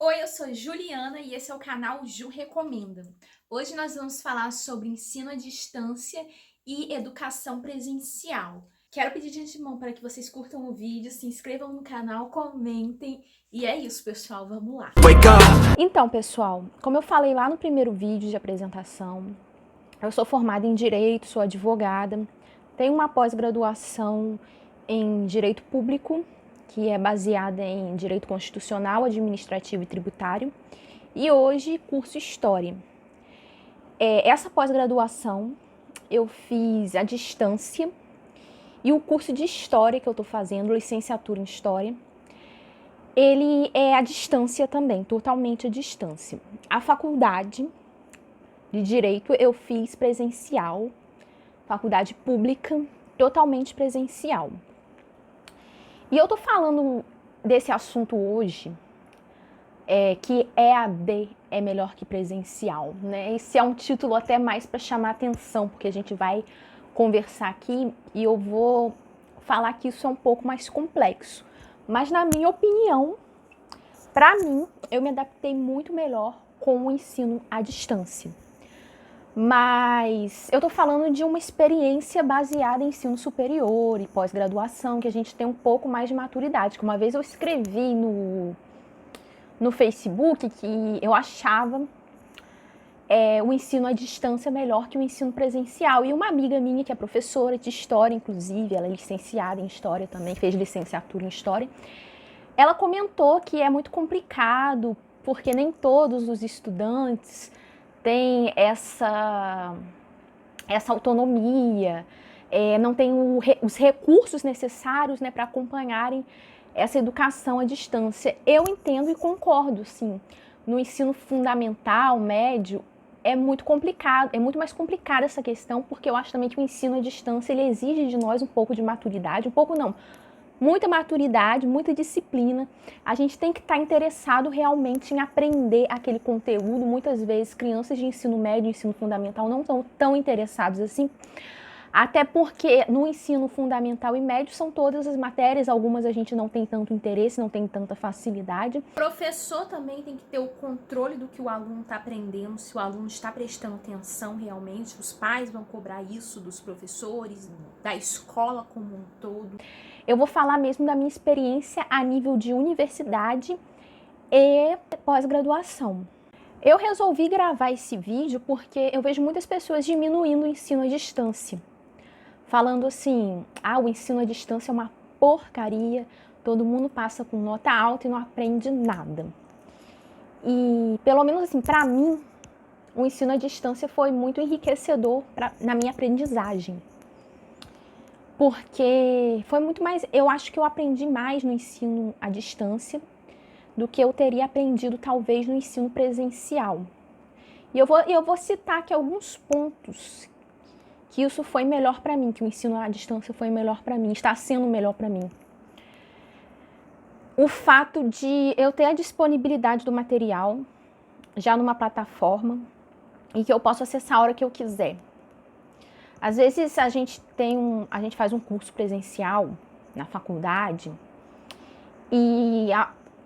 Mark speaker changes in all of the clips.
Speaker 1: Oi, eu sou Juliana e esse é o canal Ju Recomenda. Hoje nós vamos falar sobre ensino à distância e educação presencial. Quero pedir de antemão para que vocês curtam o vídeo, se inscrevam no canal, comentem e é isso, pessoal, vamos lá.
Speaker 2: Então, pessoal, como eu falei lá no primeiro vídeo de apresentação, eu sou formada em Direito, sou advogada, tenho uma pós-graduação em Direito Público, que é baseada em Direito Constitucional, Administrativo e Tributário, e hoje curso História. Essa pós-graduação eu fiz à distância e o curso de História que eu estou fazendo, licenciatura em História, ele é à distância também, totalmente à distância. A faculdade de Direito eu fiz presencial, faculdade pública, totalmente presencial. E eu tô falando desse assunto hoje, que EAD é melhor que presencial, né? Esse é um título até mais para chamar atenção, porque a gente vai conversar aqui e eu vou falar que isso é um pouco mais complexo. Mas na minha opinião, para mim, eu me adaptei muito melhor com o ensino à distância. Mas eu tô falando de uma experiência baseada em ensino superior e pós-graduação, que a gente tem um pouco mais de maturidade. Que uma vez eu escrevi no Facebook que eu achava o ensino à distância melhor que o ensino presencial. E uma amiga minha, que é professora de História, inclusive, ela é licenciada em História também, fez licenciatura em História, ela comentou que é muito complicado, porque nem todos os estudantes têm essa autonomia, não tem os recursos necessários, né, para acompanharem essa educação à distância. Eu entendo e concordo, sim. No ensino fundamental, médio, é muito complicado, é muito mais complicada essa questão, porque eu acho também que o ensino à distância ele exige de nós um pouco de maturidade, um pouco não, muita maturidade, muita disciplina. A gente tem que estar interessado realmente em aprender aquele conteúdo. Muitas vezes crianças de ensino médio e ensino fundamental não estão tão interessados assim, até porque no ensino fundamental e médio são todas as matérias, algumas a gente não tem tanto interesse, não tem tanta facilidade.
Speaker 1: O professor também tem que ter o controle do que o aluno está aprendendo, se o aluno está prestando atenção realmente. Os pais vão cobrar isso dos professores, da escola como um todo.
Speaker 2: Eu vou falar mesmo da minha experiência a nível de universidade e pós-graduação. Eu resolvi gravar esse vídeo porque eu vejo muitas pessoas diminuindo o ensino à distância, falando assim, o ensino à distância é uma porcaria, todo mundo passa com nota alta e não aprende nada. E pelo menos assim, para mim, o ensino à distância foi muito enriquecedor na minha aprendizagem. Porque foi muito mais, eu acho que eu aprendi mais no ensino à distância do que eu teria aprendido talvez no ensino presencial. E eu vou citar aqui alguns pontos que isso foi melhor para mim, que o ensino à distância foi melhor para mim, está sendo melhor para mim. O fato de eu ter a disponibilidade do material já numa plataforma e que eu posso acessar a hora que eu quiser. Às vezes a gente faz um curso presencial na faculdade e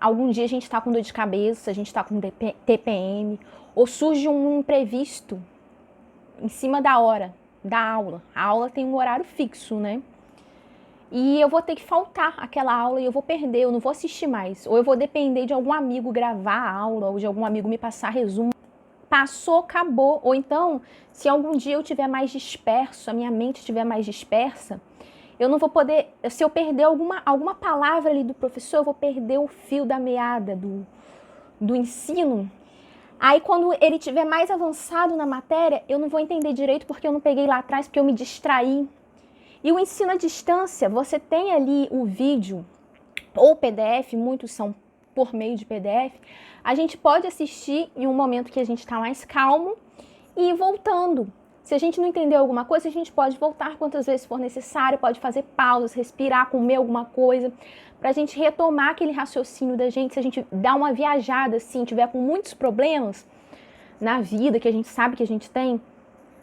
Speaker 2: algum dia a gente está com dor de cabeça, a gente está com TPM, ou surge um imprevisto em cima da hora da aula. A aula tem um horário fixo, né? E eu vou ter que faltar aquela aula e eu vou perder, eu não vou assistir mais. Ou eu vou depender de algum amigo gravar a aula, ou de algum amigo me passar resumo. Passou, acabou. Ou então, se algum dia eu estiver mais disperso, a minha mente estiver mais dispersa, eu não vou poder, se eu perder alguma palavra ali do professor, eu vou perder o fio da meada do ensino. Aí quando ele estiver mais avançado na matéria, eu não vou entender direito porque eu não peguei lá atrás, porque eu me distraí. E o ensino à distância, você tem ali o vídeo ou PDF, muitos são por meio de PDF, a gente pode assistir em um momento que a gente está mais calmo e ir voltando. Se a gente não entendeu alguma coisa, a gente pode voltar quantas vezes for necessário, pode fazer pausas, respirar, comer alguma coisa, para a gente retomar aquele raciocínio da gente. Se a gente dá uma viajada, assim, tiver com muitos problemas na vida, que a gente sabe que a gente tem,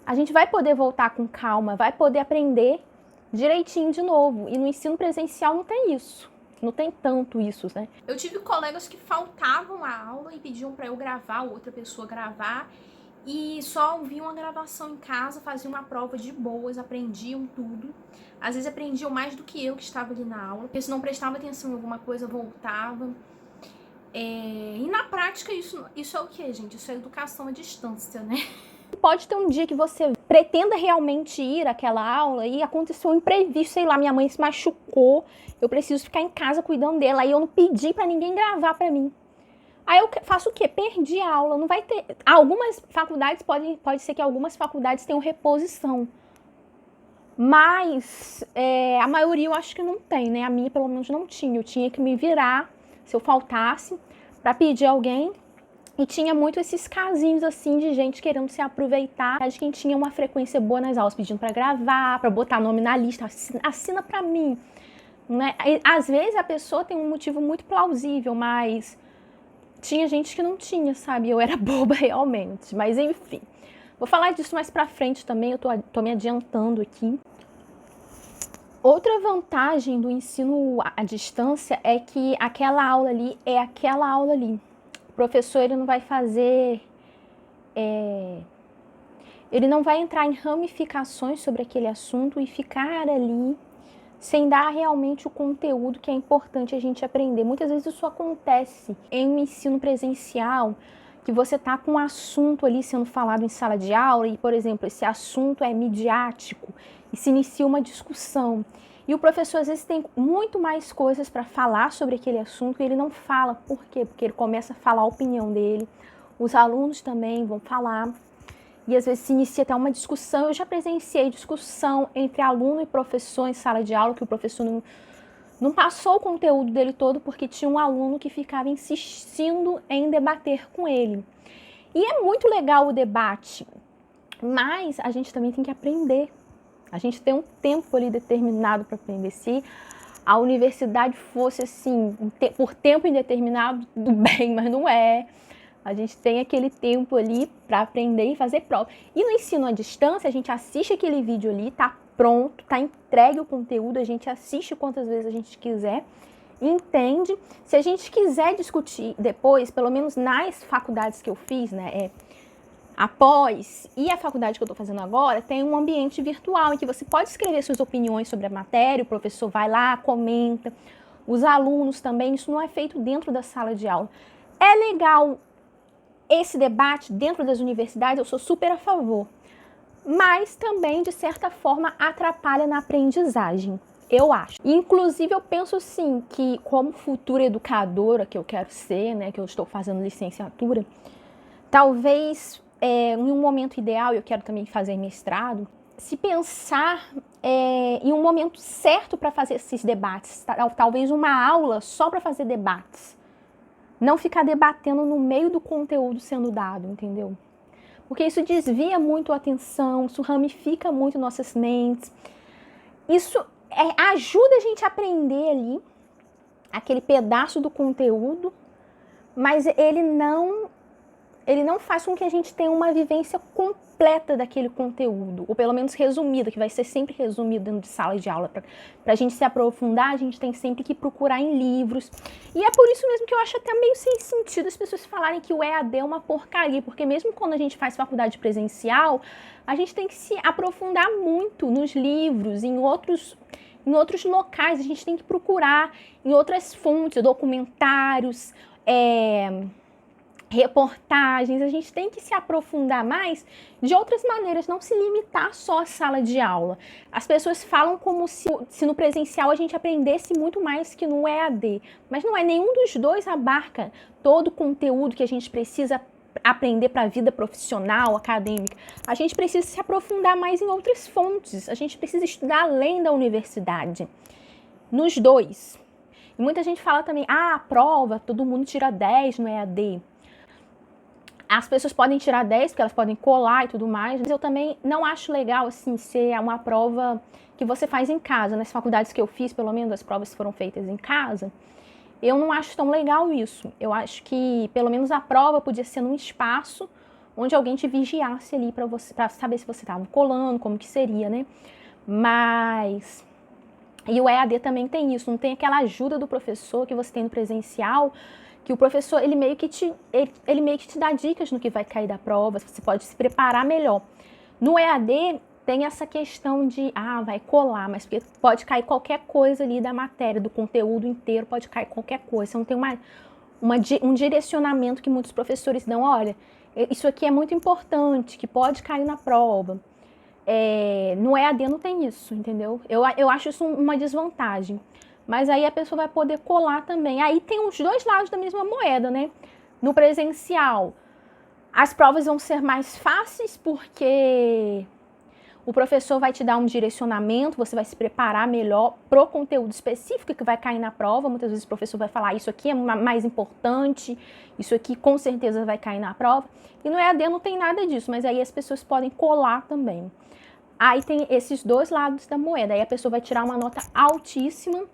Speaker 2: a gente vai poder voltar com calma, vai poder aprender direitinho de novo. E no ensino presencial não tem isso. Não tem tanto isso, né?
Speaker 1: Eu tive colegas que faltavam a aula e pediam para eu gravar, outra pessoa gravar, e só ouviam a gravação em casa, faziam uma prova de boas, aprendiam tudo. Às vezes aprendiam mais do que eu que estava ali na aula, porque se não prestava atenção em alguma coisa, voltava. E na prática isso é o que, gente? Isso é educação à distância, né?
Speaker 2: Pode ter um dia que você pretenda realmente ir àquela aula e aconteceu um imprevisto, sei lá, minha mãe se machucou, eu preciso ficar em casa cuidando dela, aí eu não pedi pra ninguém gravar pra mim. Aí eu faço o quê? Perdi a aula, não vai ter... Algumas faculdades, pode ser que algumas faculdades tenham reposição, mas a maioria eu acho que não tem, né? A minha pelo menos não tinha, eu tinha que me virar, se eu faltasse, pra pedir alguém. E tinha muito esses casinhos, assim, de gente querendo se aproveitar de quem tinha uma frequência boa nas aulas, pedindo pra gravar, pra botar nome na lista, assina pra mim, né? Às vezes a pessoa tem um motivo muito plausível, mas tinha gente que não tinha, sabe? Eu era boba realmente, mas enfim. Vou falar disso mais pra frente também, eu tô me adiantando aqui. Outra vantagem do ensino à distância é que aquela aula ali é aquela aula ali. O professor ele não vai fazer, ele não vai entrar em ramificações sobre aquele assunto e ficar ali sem dar realmente o conteúdo que é importante a gente aprender. Muitas vezes isso acontece em um ensino presencial, que você está com um assunto ali sendo falado em sala de aula e, por exemplo, esse assunto é midiático e se inicia uma discussão. E o professor às vezes tem muito mais coisas para falar sobre aquele assunto e ele não fala. Por quê? Porque ele começa a falar a opinião dele, os alunos também vão falar e às vezes se inicia até uma discussão. Eu já presenciei discussão entre aluno e professor em sala de aula, que o professor não passou o conteúdo dele todo porque tinha um aluno que ficava insistindo em debater com ele. E é muito legal o debate, mas a gente também tem que aprender. A gente tem um tempo ali determinado para aprender. Se a universidade fosse assim, por tempo indeterminado, tudo bem, mas não é. A gente tem aquele tempo ali para aprender e fazer prova. E no ensino à distância, a gente assiste aquele vídeo ali, tá pronto, tá entregue o conteúdo, a gente assiste quantas vezes a gente quiser, entende. Se a gente quiser discutir depois, pelo menos nas faculdades que eu fiz, né, após e a faculdade que eu estou fazendo agora, tem um ambiente virtual em que você pode escrever suas opiniões sobre a matéria, o professor vai lá, comenta, os alunos também, isso não é feito dentro da sala de aula. É legal esse debate dentro das universidades, eu sou super a favor, mas também, de certa forma, atrapalha na aprendizagem, eu acho. Inclusive, eu penso sim que, como futura educadora que eu quero ser, né, que eu estou fazendo licenciatura, talvez em um momento ideal, eu quero também fazer mestrado, se pensar em um momento certo para fazer esses debates, talvez uma aula só para fazer debates. Não ficar debatendo no meio do conteúdo sendo dado, entendeu? Porque isso desvia muito a atenção, isso ramifica muito nossas mentes. Isso ajuda a gente a aprender ali aquele pedaço do conteúdo, mas ele não faz com que a gente tenha uma vivência completa daquele conteúdo, ou pelo menos resumida, que vai ser sempre resumido dentro de sala de aula. Para a gente se aprofundar, a gente tem sempre que procurar em livros. E é por isso mesmo que eu acho até meio sem sentido as pessoas falarem que o EAD é uma porcaria, porque mesmo quando a gente faz faculdade presencial, a gente tem que se aprofundar muito nos livros, em outros locais, a gente tem que procurar em outras fontes, documentários, reportagens, a gente tem que se aprofundar mais de outras maneiras, não se limitar só à sala de aula. As pessoas falam como se no presencial a gente aprendesse muito mais que no EAD, mas não é, nenhum dos dois abarca todo o conteúdo que a gente precisa aprender para a vida profissional, acadêmica. A gente precisa se aprofundar mais em outras fontes, a gente precisa estudar além da universidade, nos dois. E muita gente fala também, a prova, todo mundo tira 10 no EAD. As pessoas podem tirar 10 porque elas podem colar e tudo mais, mas eu também não acho legal, assim, ser uma prova que você faz em casa. Nas faculdades que eu fiz, pelo menos as provas foram feitas em casa, eu não acho tão legal isso. Eu acho que, pelo menos a prova podia ser num espaço onde alguém te vigiasse ali para saber se você estava colando, como que seria, né? Mas E o EAD também tem isso, não tem aquela ajuda do professor que você tem no presencial, que o professor, ele meio que te dá dicas no que vai cair da prova, você pode se preparar melhor. No EAD tem essa questão de, vai colar, mas pode cair qualquer coisa ali da matéria, do conteúdo inteiro, pode cair qualquer coisa. Você não tem um direcionamento que muitos professores dão, olha, isso aqui é muito importante, que pode cair na prova. No EAD não tem isso, entendeu? Eu acho isso uma desvantagem. Mas aí a pessoa vai poder colar também. Aí tem os dois lados da mesma moeda, né? No presencial, as provas vão ser mais fáceis porque o professor vai te dar um direcionamento, você vai se preparar melhor pro conteúdo específico que vai cair na prova. Muitas vezes o professor vai falar, isso aqui é mais importante, isso aqui com certeza vai cair na prova. E no EAD não tem nada disso, mas aí as pessoas podem colar também. Aí tem esses dois lados da moeda. Aí a pessoa vai tirar uma nota altíssima,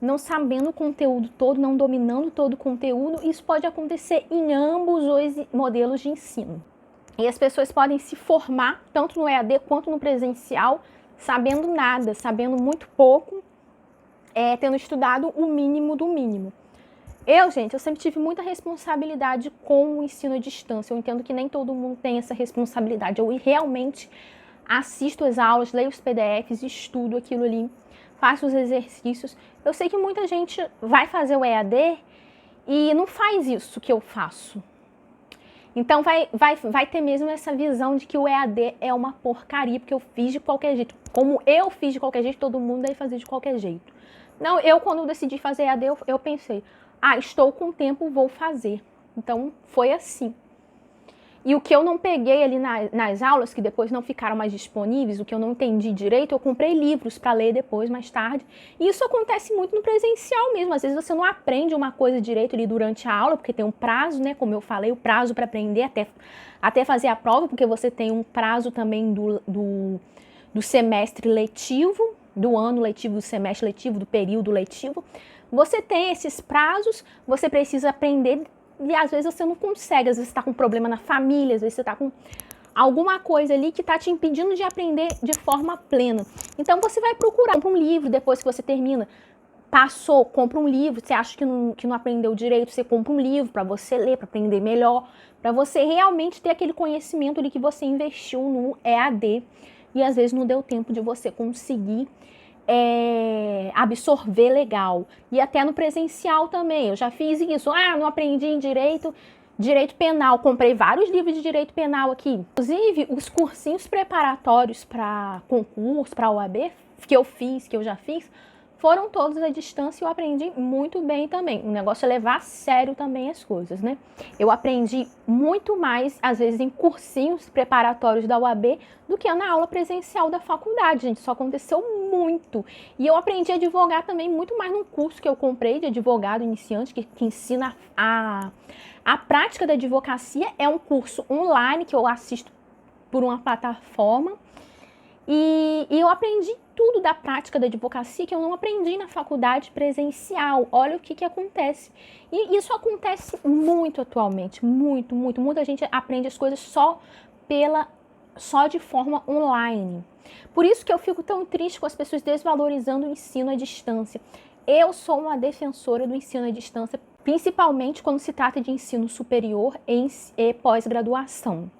Speaker 2: não sabendo o conteúdo todo, não dominando todo o conteúdo. Isso pode acontecer em ambos os modelos de ensino. E as pessoas podem se formar, tanto no EAD quanto no presencial, sabendo nada, sabendo muito pouco, tendo estudado o mínimo do mínimo. Eu sempre tive muita responsabilidade com o ensino à distância. Eu entendo que nem todo mundo tem essa responsabilidade. Eu realmente assisto as aulas, leio os PDFs, estudo aquilo ali, faço os exercícios. Eu sei que muita gente vai fazer o EAD e não faz isso que eu faço. Então vai ter mesmo essa visão de que o EAD é uma porcaria, porque eu fiz de qualquer jeito. Como eu fiz de qualquer jeito, todo mundo deve fazer de qualquer jeito. Não, quando eu decidi fazer EAD, eu pensei, estou com tempo, vou fazer. Então foi assim. E o que eu não peguei ali nas aulas, que depois não ficaram mais disponíveis, o que eu não entendi direito, eu comprei livros para ler depois, mais tarde. E isso acontece muito no presencial mesmo. Às vezes você não aprende uma coisa direito ali durante a aula, porque tem um prazo, né? Como eu falei, o prazo para aprender até fazer a prova, porque você tem um prazo também do semestre letivo, do ano letivo, do semestre letivo, do período letivo. Você tem esses prazos, você precisa aprender. E às vezes você não consegue, às vezes você está com um problema na família, às vezes você está com alguma coisa ali que está te impedindo de aprender de forma plena. Então você vai procurar, compra um livro depois que você termina. Passou, compra um livro, você acha que não aprendeu direito, você compra um livro para você ler, para aprender melhor, para você realmente ter aquele conhecimento ali que você investiu no EAD e às vezes não deu tempo de você conseguir absorver legal. E até no presencial também, eu já fiz isso, não aprendi em direito penal, comprei vários livros de direito penal aqui. Inclusive, os cursinhos preparatórios para concurso, para OAB, que eu já fiz, foram todos à distância e eu aprendi muito bem também. O negócio é levar a sério também as coisas, né? Eu aprendi muito mais, às vezes, em cursinhos preparatórios da UAB do que na aula presencial da faculdade, gente. Isso aconteceu muito. E eu aprendi a advogar também muito mais num curso que eu comprei de advogado iniciante, que ensina a prática da advocacia. É um curso online que eu assisto por uma plataforma. E eu aprendi tudo da prática da advocacia que eu não aprendi na faculdade presencial. Olha o que acontece. E isso acontece muito atualmente, muito. Muita gente aprende as coisas só de forma online. Por isso que eu fico tão triste com as pessoas desvalorizando o ensino à distância. Eu sou uma defensora do ensino à distância, principalmente quando se trata de ensino superior e pós-graduação.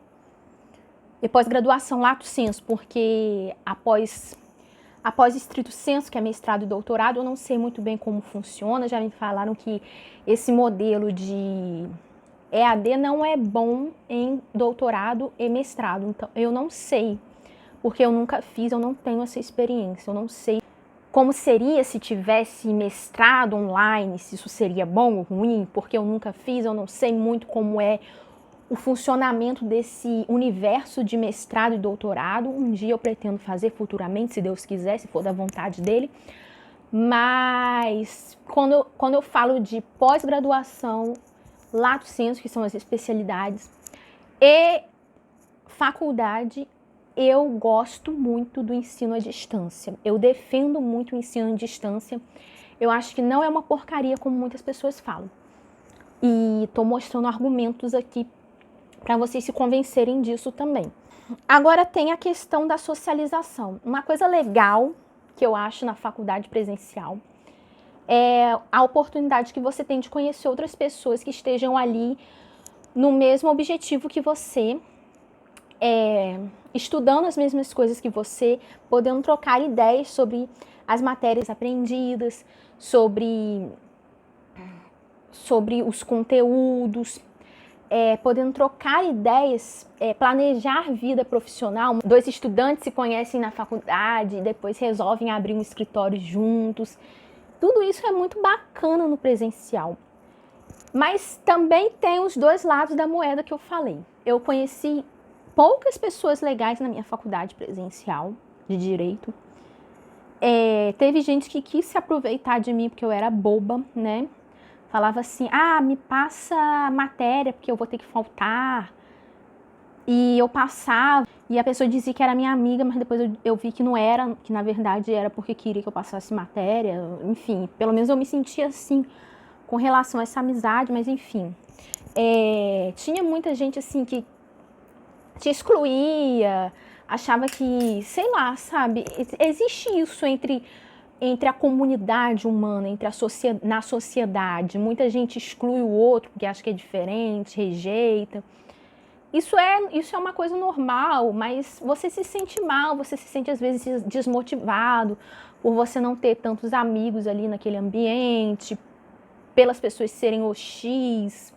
Speaker 2: E pós-graduação lato sensu, porque após estrito sensu, que é mestrado e doutorado, eu não sei muito bem como funciona. Já me falaram que esse modelo de EAD não é bom em doutorado e mestrado. Então, eu não sei, porque eu nunca fiz, eu não tenho essa experiência. Eu não sei como seria se tivesse mestrado online, se isso seria bom ou ruim, porque eu nunca fiz, eu não sei muito como é o funcionamento desse universo de mestrado e doutorado. Um dia eu pretendo fazer futuramente, se Deus quiser, se for da vontade dele. Mas quando eu falo de pós-graduação, lato sensu, que são as especialidades, e faculdade, eu gosto muito do ensino à distância. Eu defendo muito o ensino à distância. Eu acho que não é uma porcaria como muitas pessoas falam. E estou mostrando argumentos aqui para vocês se convencerem disso também. Agora tem a questão da socialização. Uma coisa legal que eu acho na faculdade presencial é a oportunidade que você tem de conhecer outras pessoas que estejam ali no mesmo objetivo que você, estudando as mesmas coisas que você, podendo trocar ideias sobre as matérias aprendidas, sobre os conteúdos, podendo trocar ideias, planejar vida profissional. Dois estudantes se conhecem na faculdade e depois resolvem abrir um escritório juntos. Tudo isso é muito bacana no presencial. Mas também tem os dois lados da moeda que eu falei. Eu conheci poucas pessoas legais na minha faculdade presencial de Direito. Teve gente que quis se aproveitar de mim porque eu era boba, né? Falava assim, me passa a matéria porque eu vou ter que faltar. E eu passava, e a pessoa dizia que era minha amiga, mas depois eu vi que não era, que na verdade era porque queria que eu passasse matéria. Enfim, pelo menos eu me sentia assim com relação a essa amizade, mas enfim. Tinha muita gente assim que te excluía, achava que, sei lá, sabe, existe isso entre a comunidade humana, na sociedade. Muita gente exclui o outro porque acha que é diferente, rejeita. Isso é uma coisa normal, mas você se sente mal, você se sente às vezes desmotivado por você não ter tantos amigos ali naquele ambiente, pelas pessoas serem hostis,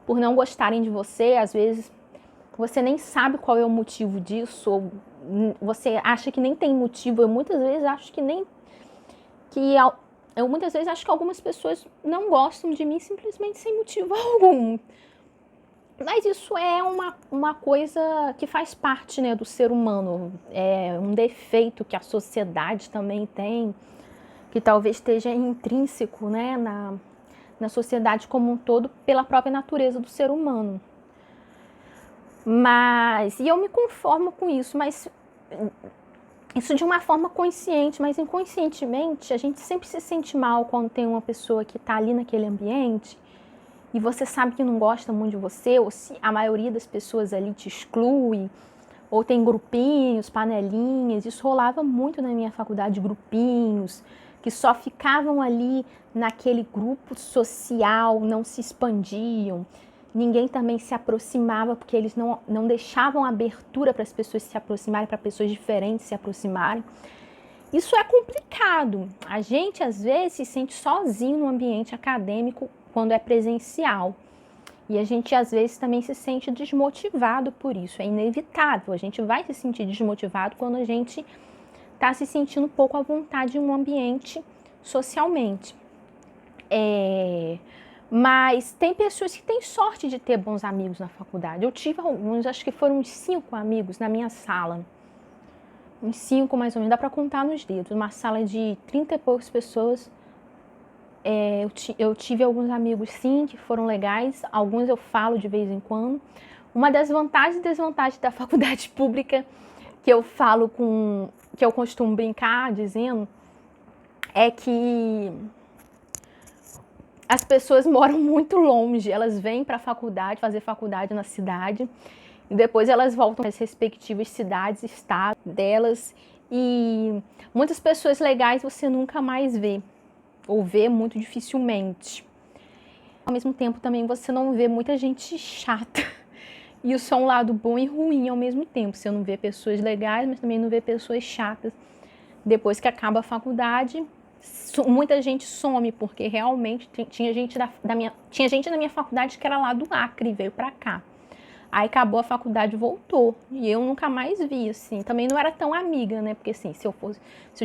Speaker 2: por não gostarem de você. Às vezes você nem sabe qual é o motivo disso, ou você acha que nem tem motivo. Eu muitas vezes acho que algumas pessoas não gostam de mim simplesmente sem motivo algum. Mas isso é uma coisa que faz parte, né, do ser humano. É um defeito que a sociedade também tem, que talvez esteja intrínseco, né, na sociedade como um todo, pela própria natureza do ser humano. E eu me conformo com isso, mas isso de uma forma consciente, mas inconscientemente a gente sempre se sente mal quando tem uma pessoa que está ali naquele ambiente e você sabe que não gosta muito de você, ou se a maioria das pessoas ali te exclui, ou tem grupinhos, panelinhas. Isso rolava muito na minha faculdade, grupinhos que só ficavam ali naquele grupo social, não se expandiam. Ninguém também se aproximava, porque eles não deixavam abertura para as pessoas se aproximarem, para pessoas diferentes se aproximarem. Isso é complicado. A gente, às vezes, se sente sozinho no ambiente acadêmico quando é presencial. E a gente, às vezes, também se sente desmotivado por isso. É inevitável. A gente vai se sentir desmotivado quando a gente está se sentindo um pouco à vontade em um ambiente socialmente. Mas tem pessoas que têm sorte de ter bons amigos na faculdade. Eu tive alguns, acho que foram uns 5 amigos na minha sala. Uns 5 mais ou menos, dá para contar nos dedos. Uma sala de 30 e poucas pessoas. Eu tive alguns amigos, sim, que foram legais. Alguns eu falo de vez em quando. Uma das vantagens e desvantagens da faculdade pública que eu falo que eu costumo brincar dizendo, é que as pessoas moram muito longe. Elas vêm para a faculdade, fazer faculdade na cidade, e depois elas voltam para as respectivas cidades, estados delas, e muitas pessoas legais você nunca mais vê, ou vê muito dificilmente. Ao mesmo tempo também você não vê muita gente chata. E isso é um lado bom e ruim ao mesmo tempo. Você não vê pessoas legais, mas também não vê pessoas chatas. Depois que acaba a faculdade, muita gente some, porque realmente tinha gente na minha faculdade que era lá do Acre e veio pra cá. Aí acabou a faculdade e voltou. E eu nunca mais vi, assim. Também não era tão amiga, né? Porque assim, se eu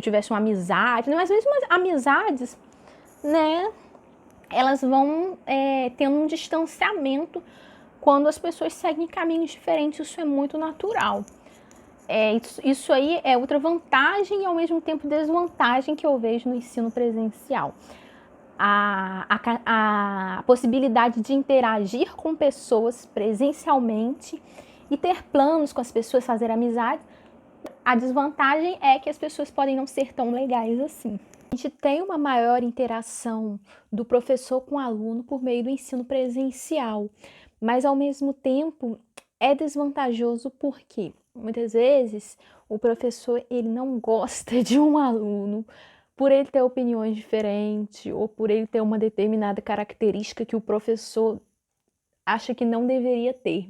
Speaker 2: tivesse uma amizade, mas às vezes umas amizades, né? Elas vão tendo um distanciamento quando as pessoas seguem caminhos diferentes. Isso é muito natural. Isso aí é outra vantagem e ao mesmo tempo desvantagem que eu vejo no ensino presencial. A possibilidade de interagir com pessoas presencialmente e ter planos com as pessoas, fazer amizade. A desvantagem é que as pessoas podem não ser tão legais assim. A gente tem uma maior interação do professor com o aluno por meio do ensino presencial, mas ao mesmo tempo é desvantajoso porque Muitas vezes o professor ele não gosta de um aluno por ele ter opiniões diferentes ou por ele ter uma determinada característica que o professor acha que não deveria ter.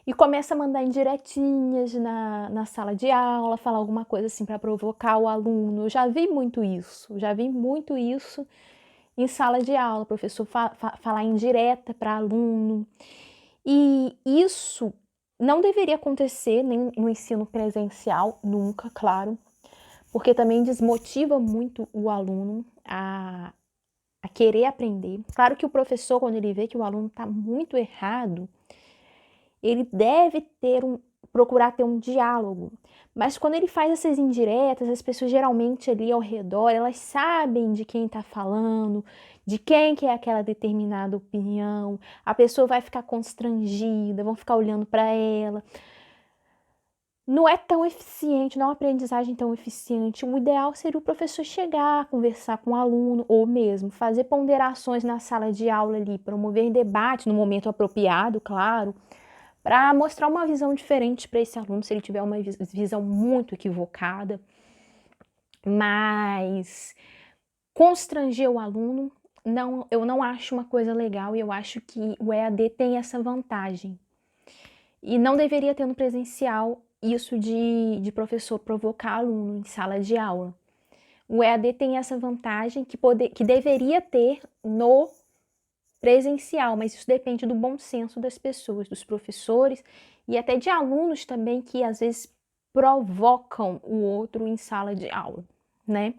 Speaker 2: E começa a mandar indiretinhas na sala de aula, falar alguma coisa assim para provocar o aluno. Eu já vi muito isso em sala de aula, professor falar indireta para aluno. E isso não deveria acontecer nem no ensino presencial, nunca, claro, porque também desmotiva muito o aluno a querer aprender. Claro que o professor, quando ele vê que o aluno está muito errado, ele deve procurar ter um diálogo. Mas quando ele faz essas indiretas, as pessoas geralmente ali ao redor, elas sabem de quem está falando, de quem que é aquela determinada opinião. A pessoa vai ficar constrangida, vão ficar olhando para ela. Não é tão eficiente, não é uma aprendizagem tão eficiente. O ideal seria o professor chegar, conversar com o aluno, ou mesmo fazer ponderações na sala de aula ali, promover debate no momento apropriado, claro, para mostrar uma visão diferente para esse aluno, se ele tiver uma visão muito equivocada. Mas constranger o aluno, eu não acho uma coisa legal, e eu acho que o EAD tem essa vantagem. E não deveria ter no presencial isso de professor provocar aluno em sala de aula. O EAD tem essa vantagem que deveria ter no presencial, mas isso depende do bom senso das pessoas, dos professores e até de alunos também que às vezes provocam o outro em sala de aula, né?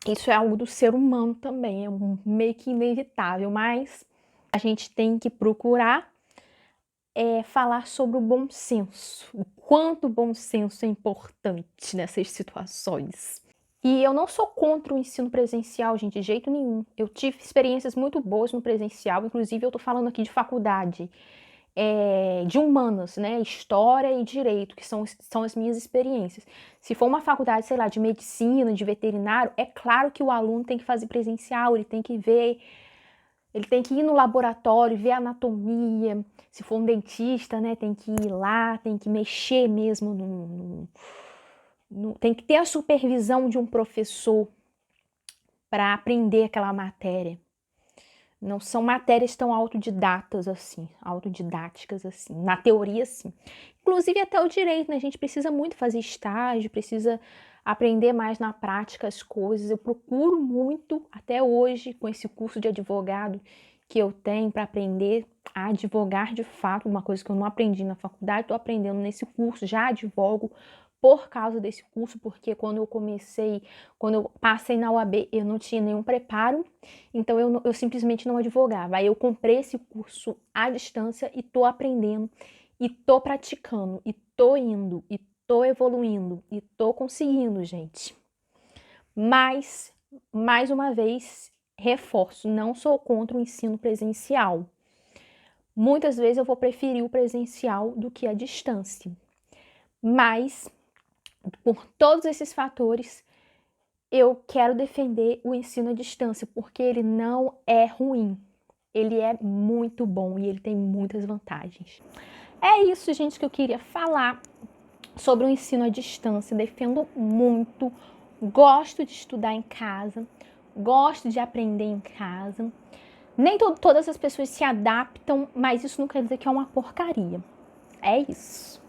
Speaker 2: Isso é algo do ser humano também, é meio que inevitável, mas a gente tem que procurar falar sobre o bom senso, o quanto o bom senso é importante nessas situações. E eu não sou contra o ensino presencial, gente, de jeito nenhum. Eu tive experiências muito boas no presencial, inclusive eu tô falando aqui de faculdade, de humanas, né? História e direito, que são as minhas experiências. Se for uma faculdade, sei lá, de medicina, de veterinário, é claro que o aluno tem que fazer presencial, ele tem que ver, ele tem que ir no laboratório, ver a anatomia. Se for um dentista, né, tem que ir lá, tem que mexer mesmo tem que ter a supervisão de um professor para aprender aquela matéria. Não são matérias tão autodidáticas assim. Na teoria, sim. Inclusive até o direito, né? A gente precisa muito fazer estágio, precisa aprender mais na prática as coisas. Eu procuro muito, até hoje, com esse curso de advogado que eu tenho para aprender a advogar de fato, uma coisa que eu não aprendi na faculdade, estou aprendendo nesse curso, já advogo por causa desse curso, porque quando eu passei na UAB, eu não tinha nenhum preparo, então eu simplesmente não advogava. Aí eu comprei esse curso à distância e tô aprendendo, e tô praticando, e tô indo, e tô evoluindo, e tô conseguindo, gente. Mas, mais uma vez, reforço, não sou contra o ensino presencial. Muitas vezes eu vou preferir o presencial do que a distância. Mas, por todos esses fatores, eu quero defender o ensino à distância, porque ele não é ruim. Ele é muito bom e ele tem muitas vantagens. É isso, gente, que eu queria falar sobre o ensino à distância. Defendo muito, gosto de estudar em casa, gosto de aprender em casa. Nem todas as pessoas se adaptam, mas isso não quer dizer que é uma porcaria. É isso.